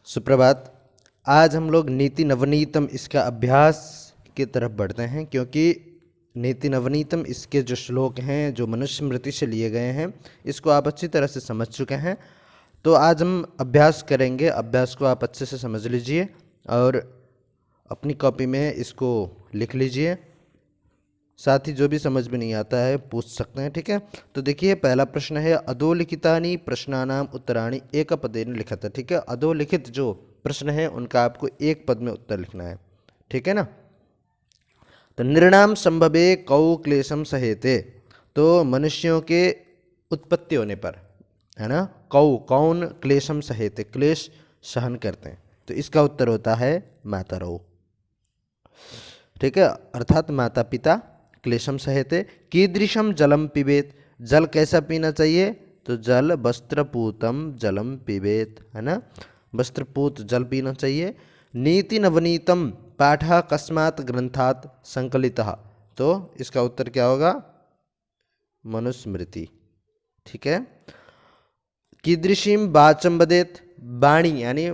सुप्रभात। आज हम लोग नीति नवनीतम इसका अभ्यास की तरफ बढ़ते हैं, क्योंकि नीति नवनीतम इसके जो श्लोक हैं जो मनुस्मृति से लिए गए हैं इसको आप अच्छी तरह से समझ चुके हैं। तो आज हम अभ्यास करेंगे। अभ्यास को आप अच्छे से समझ लीजिए और अपनी कॉपी में इसको लिख लीजिए। साथ ही जो भी समझ में नहीं आता है पूछ सकते हैं, ठीक है। तो देखिए, पहला प्रश्न है अधोलिखितानि प्रश्नानाम उत्तराणि एक पदेन लिखत। ठीक है, अधोलिखित जो प्रश्न है उनका आपको एक पद में उत्तर लिखना है, ठीक है ना। तो निर्णाम संभवे कौ क्लेशम सहेते, तो मनुष्यों के उत्पत्ति होने पर, है ना, कौन क्लेशम सहेते, क्लेश सहन करते हैं, तो इसका उत्तर होता है मातरौ, ठीक है, अर्थात माता पिता क्लेशम सहेते। कीदृशम जलम पिबेत, जल कैसा पीना चाहिए, तो जल वस्त्रपूतम जलम पिबेत, है ना, वस्त्रपूत जल पीना चाहिए। नीति नवनीतम पाठः कस्मात् ग्रंथात् संकलितः, तो इसका उत्तर क्या होगा, मनुस्मृति, ठीक है। कीदृशीम वाचं वदेत, वाणी यानी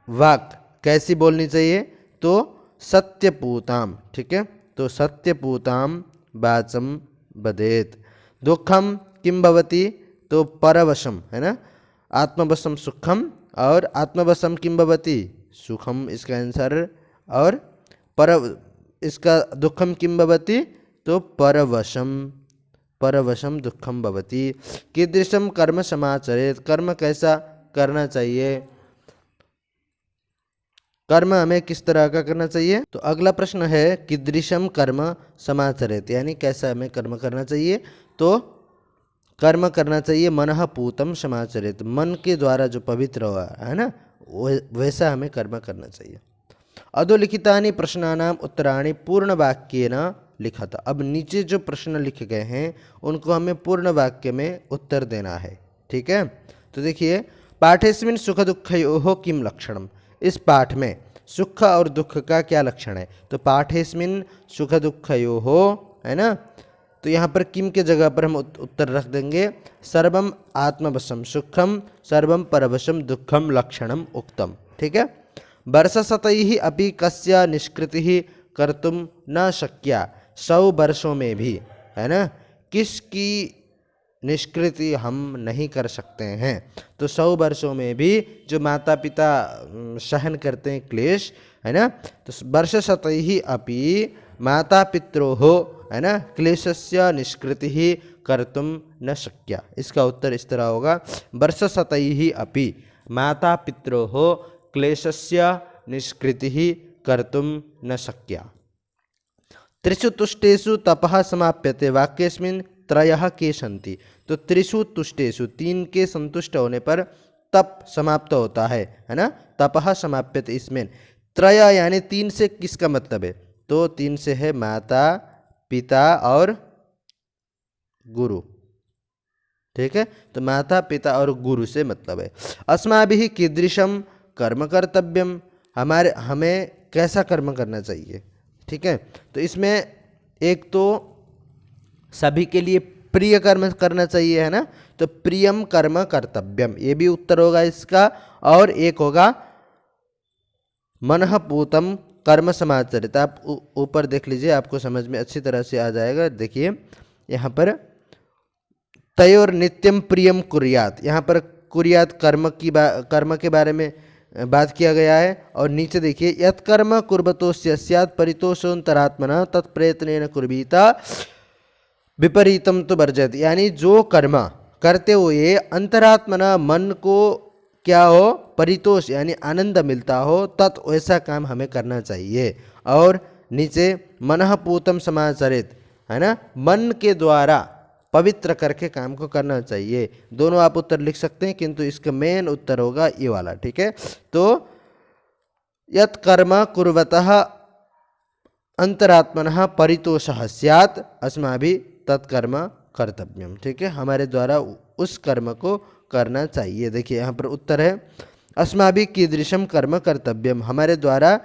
वाक कैसी बोलनी चाहिए, तो सत्यपूताम, ठीक है, तो सत्यपूताम वाचं वदेत। दुखम किम भवति, तो परवशम, है ना, आत्मवशम सुखम और आत्मवशम किम भवति सुखम, इसका आंसर। और पर इसका दुखम किम भवति, तो परवशम दुखम भवति। कीदृशम कर्म समाचरेत, कर्म कैसा करना चाहिए, कर्म हमें किस तरह का करना चाहिए। तो अगला प्रश्न है कीदृशम कर्म समाचरेत, यानी कैसा हमें कर्म करना चाहिए, तो कर्म करना चाहिए मनः पूतम समाचरेत, मन के द्वारा जो पवित्र हुआ है ना, वैसा हमें कर्म करना चाहिए। अधोलिखितानि प्रश्नानाम उत्तराणि पूर्ण वाक्येन लिखत, अब नीचे जो प्रश्न लिखे गए हैं उनको हमें पूर्ण वाक्य में उत्तर देना है, ठीक है। तो देखिए, पाठेस्मिन् सुख दुःखयोः किम लक्षणम, इस पाठ में सुख और दुख का क्या लक्षण है, तो पाठेस्मिन् सुख दुःखयोः, है ना, तो यहाँ पर किम के जगह पर हम उत्तर रख देंगे सर्वम आत्मवशम सुखम सर्वम परवशम दुखम लक्षणम उक्तम, ठीक है। वर्षशतैः अपि कस्य निष्कृतिः कर्तुम न शक्या, 100 वर्षों में भी, है ना, किसकी निष्कृति हम नहीं कर सकते हैं, तो 100 वर्षों में भी जो माता पिता सहन करते हैं क्लेश, है ना, तो वर्षशतैः अपि माता पित्रोः, है ना, क्लेशस्य निष्कृतिः कर्तुम न शक्या, इसका उत्तर इस तरह होगा वर्षशतैः अपि माता पित्रोः क्लेशस्य निष्कृतिः कर्तुम न शक्या। त्रिषु तुष्टेषु तपः समाप्यते, वाक्येस्मिन् त्रयः के सन्ति, तो त्रिषु तुष्टेषु 3 के संतुष्ट होने पर तप समाप्त होता है ना, तपः समाप्यते, इसमें त्रय यानी 3 से किसका मतलब है, तो 3 से है माता पिता और गुरु, ठीक है, तो माता पिता और गुरु से मतलब है। अस्माभिः कीदृशम कर्म कर्तव्यम, हमें कैसा कर्म करना चाहिए, ठीक है। तो इसमें एक तो सभी के लिए प्रिय कर्म करना चाहिए, है ना, तो प्रियम कर्म कर्तव्यम, ये भी उत्तर होगा इसका। और एक होगा मनः पूतम कर्म समाचरित, आप ऊपर देख लीजिए, आपको समझ में अच्छी तरह से आ जाएगा। देखिए यहाँ पर तयोर नित्यम प्रियम कुर्यात, यहाँ पर कुर्यात कर्म के बारे में बात किया गया है। और नीचे देखिए यत्कर्म कुर्वतोस्य स्यात् परितोषोऽन्तरात्मनः तत्प्रयत्नेन कुर्वीता विपरीतम तो वर्जयत, यानी जो कर्म करते हुए अंतरात्मना मन को क्या हो, परितोष यानी आनंद मिलता हो, तत् वैसा काम हमें करना चाहिए। और नीचे मनः पूतम समाचरित, है ना, मन के द्वारा पवित्र करके काम को करना चाहिए। दोनों आप उत्तर लिख सकते हैं, किंतु इसका मेन उत्तर होगा ये वाला, ठीक है। तो यत् कर्म कुर्वतः अंतरात्मनः परितोषः स्यात् अस्माभिः तत्कर्म कर्तव्यम, ठीक है, हमारे द्वारा उस कर्म को करना चाहिए। देखिए यहाँ पर उत्तर है अस्माभिः कीदृशम कर्म कर्तव्यम, हमारे द्वारा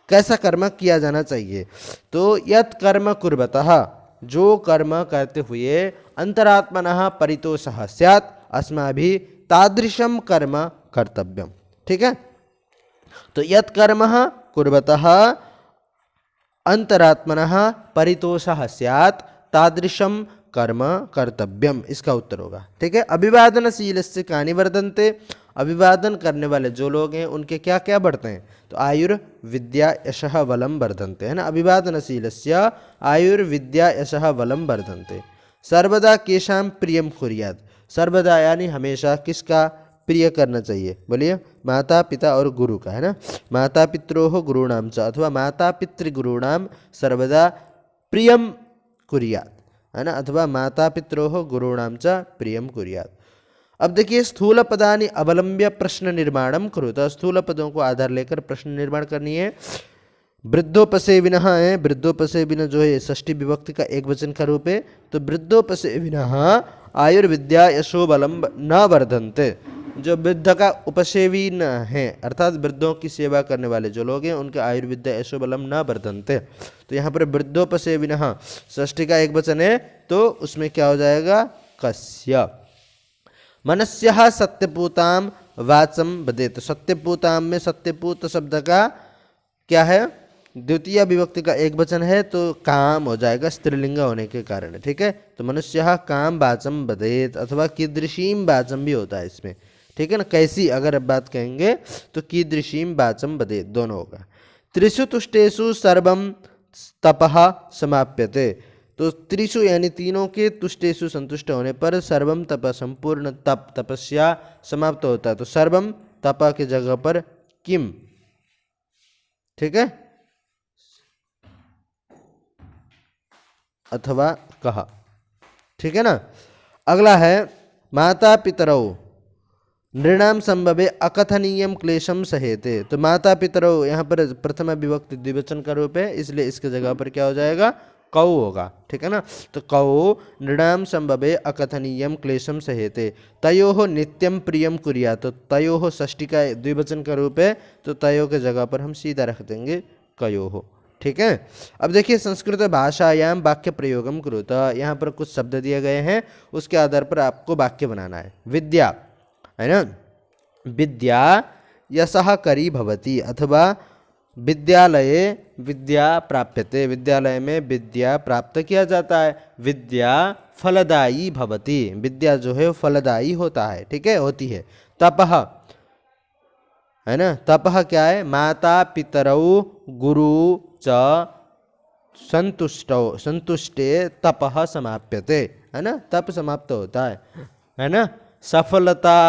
कैसा कर्म किया जाना चाहिए, तो यत् कर्म कुर्वतः, जो कर्म करते हुए अंतरात्मनः परितोषः स्यात् अस्माभिः तादृशम कर्म कर्तव्यम। ठीक है, तो यत् कर्म कुर्वतः अंतरात्मनः परितोषः स्यात् तादृशं कर्म कर्तव्यम, इसका उत्तर होगा। ठीक है, अभिवादनशीलस्य कानि वर्धन्ते, अभिवादन करने वाले जो लोग हैं उनके क्या क्या बढ़ते हैं, तो आयुर्विद्या यशः बलं वर्धन्ते, है ना। अभिवादनशीलस्य आयुर्विद्या यशः बलं वर्धन्ते। सर्वदा केषां प्रियं कुर्यात्, सर्वदा यानी हमेशा किसका प्रिय करना चाहिए, बोलिए, माता पिता और गुरु का, है ना। माता पित्रोः गुरूणां च, अथवा माता पितृगुरूणां सर्वदा प्रियं कुर्यात्, है ना, अथवा माता पित्रोः गुरूणां च प्रियं कुर्यात्। अब देखिए, स्थूल पदानि अवलंब्य प्रश्न निर्माणम कुरुत, स्थूल पदों को आधार लेकर प्रश्न निर्माण करनी है। वृद्धोपसेविनः है, वृद्धोपसेविन जो है षष्ठी विभक्ति का एक वचन का रूप है, तो वृद्धोपसेविनः आयुर्विद्या यशो बलम न वर्धन्ते, जो वृद्ध का उपसेवी न है, अर्थात वृद्धों की सेवा करने वाले जो लोग हैं उनके आयुर्विद्या यशो बलम न वर्धन्ते। तो यहाँ पर वृद्धोपसेविनः षष्ठी का एक वचन है, तो उसमें क्या हो जाएगा, कस्य। मनस्यः सत्यपूताम वाचम वदेत, सत्यपूताम में सत्यपूत शब्द का क्या है, द्वितीय विभक्ति का एक वचन है, तो काम हो जाएगा स्त्रीलिंग होने के कारण। ठीक है, तो मनुष्यः काम वाचम वदेत, अथवा कीदृशीम वाचम भी होता है इसमें। ठीक है ना, कैसी अगर अब बात कहेंगे तो कीदृशीम वाचम वदेत दोनों होगा। त्रिषु तुष्टेषु सर्वम तपः समाप्यते, तो त्रिषु यानी तीनों के तुष्टेषु संतुष्ट होने पर सर्वम तप संपूर्ण तप तपस्या समाप्त होता है। तो सर्वम तप की जगह पर किम, ठीक है, अथवा कहा। ठीक है ना। अगला है माता पितरौ नृणाम संभवे अकथनीयम क्लेशम सहेते, तो माता पितरौ यहाँ पर प्रथमा विभक्ति द्विवचन का रूप है, इसलिए इसके जगह पर क्या हो जाएगा, कौ होगा। ठीक है ना, तो कौ नृणाम संभवे अकथनीयम क्लेशम सहेते तयोः नित्यम प्रियम कुर्यात्, तो तयोः षष्ठी का द्विवचन का रूप है, तो तयोः के जगह पर हम सीधा रख देंगे कयोः। ठीक है, अब देखिए संस्कृत भाषायाम वाक्य प्रयोगम कुरुत, यहाँ पर कुछ शब्द दिए गए हैं, उसके आधार पर आपको वाक्य बनाना है। विद्या, है ना, विद्या यशः करी भवति, अथवा विद्यालये विद्या प्राप्यते, विद्यालय में विद्या प्राप्त किया जाता है। विद्या फलदायी भवति, विद्या जो है फलदायी होता है। ठीक है, होती है। तपः, है ना, तपः क्या है, माता पितरौ गुरु च संतुष्टौ, संतुष्टे तपः समाप्यते, है ना, तप समाप्त होता है ना। सफलता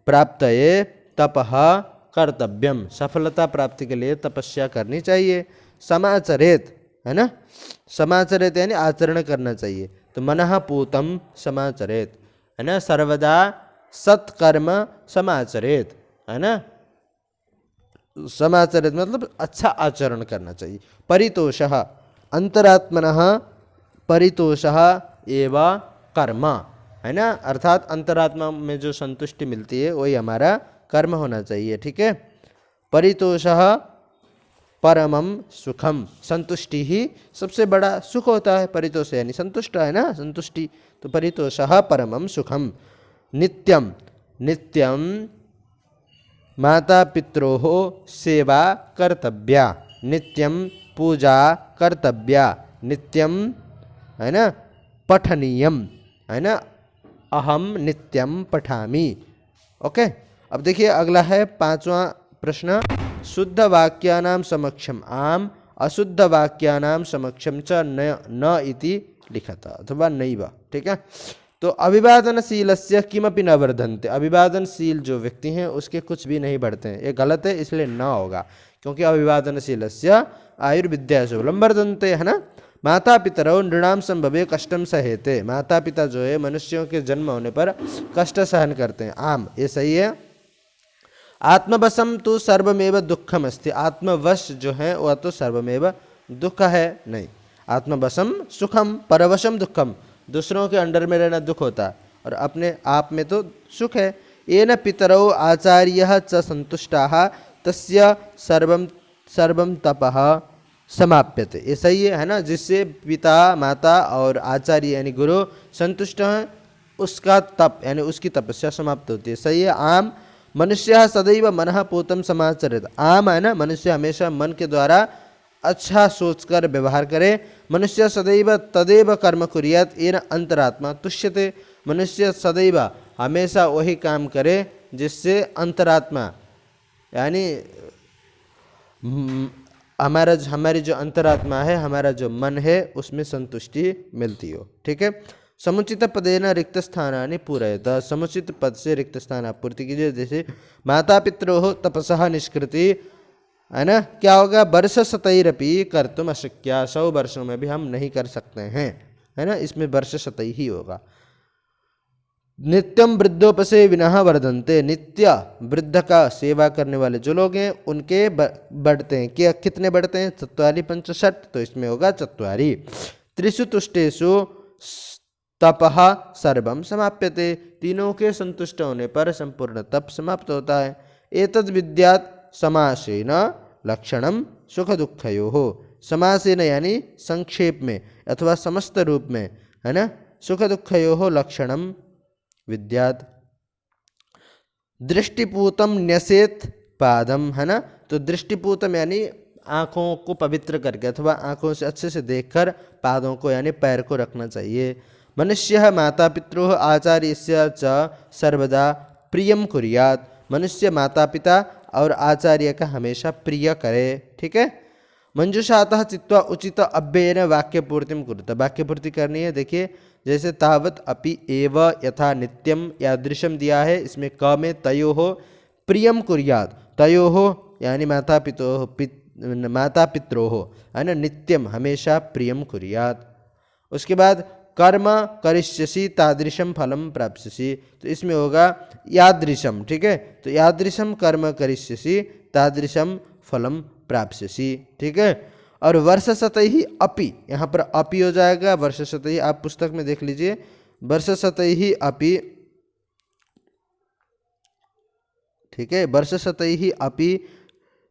प्राप्तये तपः कर्तव्यम, सफलता प्राप्ति के लिए तपस्या करनी चाहिए। समाचरेत, है ना, समाचरेत यानी आचरण करना चाहिए, तो मनः पूतम समाचरेत, है ना, सर्वदा सत्कर्म समाचरेत, है ना, समाचरेत मतलब अच्छा आचरण करना चाहिए। परितोषः अंतरात्मनः परितोषः एव कर्म, है ना, अर्थात अंतरात्मा में जो संतुष्टि मिलती है वही हमारा कर्म होना चाहिए। ठीक है, परितोषः परमम सुखम, संतुष्टि ही सबसे बड़ा सुख होता है। परितोष यानी संतुष्ट, है ना, संतुष्टि, तो परितोषः परमम सुखम। नित्यम, नित्यम माता पित्रोः सेवा कर्तव्या, नित्यम पूजा कर्तव्या, नित्यम, है ना, पठनीयम, है ना, अहम नित्यम पठामि। ओके, अब देखिए अगला है पांचवा प्रश्न, शुद्ध वाक्यानां समक्षम आम अशुद्ध वाक्यानां समक्षम च न इति लिखत, अथवा नैव। ठीक है, तो अभिवादनशीलस्य किमपि न वर्धन्ते, अभिवादनशील जो व्यक्ति हैं उसके कुछ भी नहीं बढ़ते हैं, ये गलत है, इसलिए न होगा, क्योंकि अभिवादनशीलस्य आयुर्विद्या शूलम वर्धन्ते, है ना। माता पितरौ नृणाम संभवे कष्टम सहेते, माता पिता जो है मनुष्यों के जन्म होने पर कष्ट सहन करते हैं, आम, ये सही है। आत्मवशम तो सर्वमेव दुखम अस्ति, आत्मवश जो है वह तो सर्वमेव दुख है, नहीं। आत्मवशम सुखम परवशम दुखम, दूसरों के अंडर में रहना दुख होता है और अपने आप में तो सुख है। येन पितरौ आचार्यः च संतुष्टाः तस्य सर्वं तपः समाप्यते, ये सही है ना, जिससे पिता माता और आचार्य यानी गुरु संतुष्ट हैं उसका तप यानी उसकी तपस्या समाप्त होती है, सही है। आम मनुष्य सदैव मनः पूतं समाचरेत। आम है ना, मनुष्य हमेशा मन के द्वारा अच्छा सोचकर व्यवहार करे। मनुष्य सदैव तदेव कर्म कुर्यात् येन अंतरात्मा तुष्यते। मनुष्य सदैव हमेशा वही काम करे जिससे अंतरात्मा यानी हमारी जो अंतरात्मा है, हमारा जो मन है, उसमें संतुष्टि मिलती हो। ठीक है। समुचित पदेन रिक्त स्थानानि पूरयत। समुचित पद से रिक्त स्थान आप पूर्ति कीजिए। जैसे माता पितरोः तपसः निष्कृति, है ना, क्या होगा, वर्ष शतैरपि कर्तुम अशक्या, 100 वर्षों में भी हम नहीं कर सकते हैं, है ना, इसमें वर्ष शतै ही होगा। नित्यम वृद्धोपसे विनः वर्धन्ते, नित्य वृद्ध का सेवा करने वाले जो लोग हैं उनके बढ़ते हैं। क्या कितने बढ़ते हैं? 4 5 6, तो इसमें होगा 4। त्रिषु तुष्टेषु तपः सर्वम समाप्यते, तीनों के संतुष्ट होने पर संपूर्ण तप समाप्त होता है। एतद् विद्यात् समासेन लक्षणम सुख दुःखयोः। समासेन यानी संक्षेप में अथवा समस्त रूप में, है ना, सुख दुःखयोः लक्षणम विद्यात्। दृष्टिपूतम न्यसेत पादम, है ना, तो दृष्टिपूतम यानी आँखों को पवित्र करके अथवा आँखों से अच्छे से देखकर पादों को यानी पैर को रखना चाहिए। मनुष्य माता पितरोः आचार्यस्य च सर्वदा प्रियम कुर्यात्, मनुष्य माता पिता और आचार्य का हमेशा प्रिय करे। ठीक है। मंजुषातः चित्वा उचित अव्ययेन वाक्य पूर्तिम कुरुत, वाक्य पूर्ति करनी है। देखिए जैसे तावत अपि एव यथा नित्यम यादृशम दिया है, इसमें क में तयोः प्रियम कुर्यात्, तयोः यानी माता पितरोः, है ना, नित्यम हमेशा प्रियम कुर्यात्। उसके बाद कर्म करिष्यसि तादृशम फलम प्राप्स्यसि, तो इसमें होगा यादृशम। ठीक है। तो यादृशम कर्म करिष्यसि तादृशम फलम प्राप्स्यसि। ठीक है। और वर्ष शतैः अपि, यहाँ पर अपि हो जाएगा। वर्ष शतैः आप पुस्तक में देख लीजिए, वर्ष शतैः अपि, ठीक है, वर्ष शतैः अपि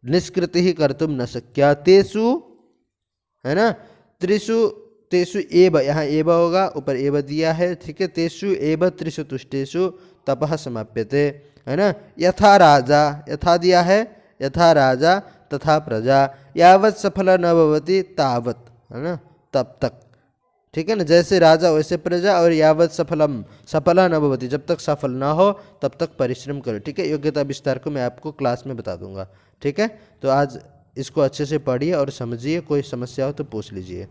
निष्कृतिः कर्तुम न शक्या तेषु, है ना, त्रिषु तेषु एव, यहाँ एव होगा, ऊपर एव दिया है। ठीक है। तेषु एव त्रिषु तुष्टेषु तपः समाप्यते, है ना। यथा राजा, यथा दिया है, यथा राजा तथा प्रजा, यावत् सफल न भवति तावत्, है ना, तब तक। ठीक है ना, जैसे राजा वैसे प्रजा, और यावत् सफल न भवति, जब तक सफल ना हो तब तक परिश्रम करो। ठीक है। योग्यता विस्तार को मैं आपको क्लास में बता दूंगा। ठीक है। तो आज इसको अच्छे से पढ़िए और समझिए, कोई समस्या हो तो पूछ लीजिए।